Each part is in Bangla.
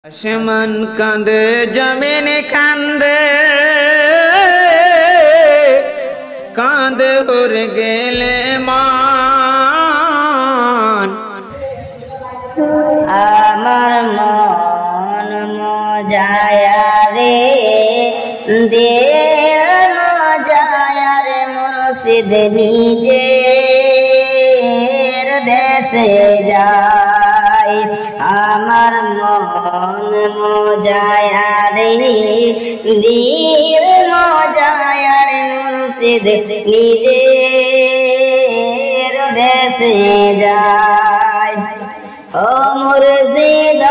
আসমান কাঁদে জমিন কান্দে কাঁদে উর গেলে মান আমার মন মজায়া রে দে মজায়া রে মুর্শিদ নিজের দেশে যায়। আমার মন মজায়া রে দিল মজায়া রে মুর্শিদ নিজের দেশে যায়। ও মুর্শিদ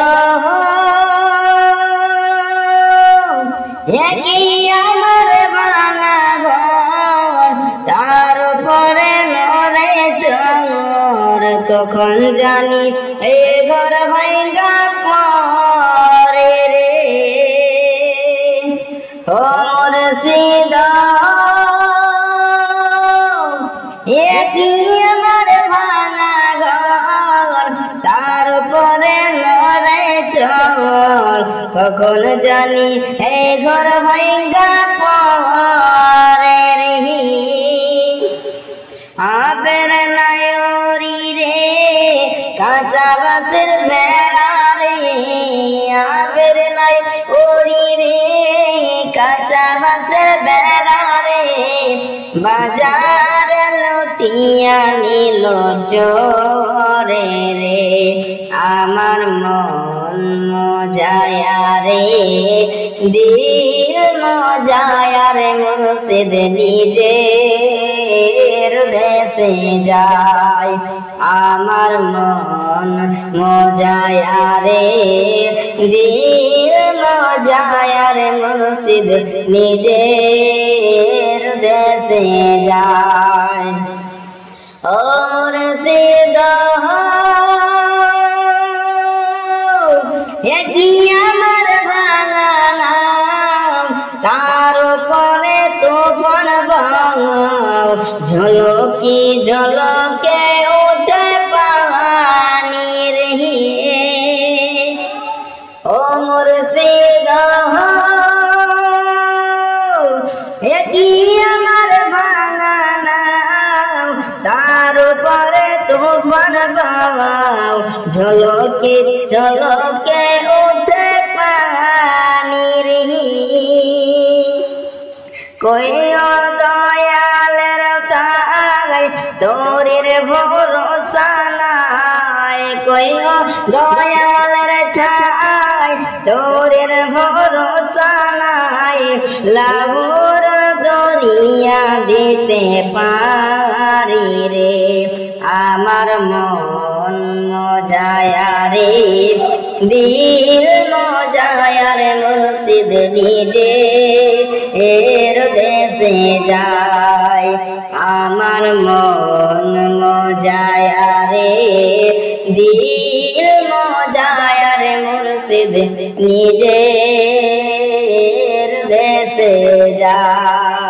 একই আমার ভাঙা ঘর, তার উপরে নড়ে চোর, কখন জানি এ ঘর ভাঙা পড়ে রে। ও মুর্শিদ একই আমার ভাঙা ঘর, তার উপরে নড়ে চোর, কখন জানি এই ঘর ভাঙা পড়ে রে। আবের নায়রি রে কাঁচা বাঁশের বেড়া রে, আবের নায়রি রে কাঁচা বাঁশের বেড়া রে, বাজার লুটিয়া নিল চোরে রে। আমার মন মজায়া রে দিল মজায়া রে মুর্শিদ নিজের দেশে যায়। আমার মন মজায়া রে দিল মজায়া রে মুর্শিদ নিজের দেশে যায়। ও মুর্শিদ একই আমার ভাঙা নাম, তার উপরে তুফান বাঙাও, ঝলকি ঝলকে ওঠে পানি রে। ও মুর্শিদ একই আমার ভাঙা নাম, তার উপরে তুফান বাঙাও, ঝলকে ঝলকে ওঠে পানি রে। কই দয়ালের তাই তোরের ভরসা নাই, কই দয়ালের ঠাই তোরের ভরসা নাই, লাভর দরিয়া দিতে পারি রে। আমার মন মজায়া রে দিল মজায়া রে মুর্শিদ নিজের দেশে যায়। আমার মন মজায়া রে দিল মজায়া রে মুর্শিদ নিজের দেশে যায়।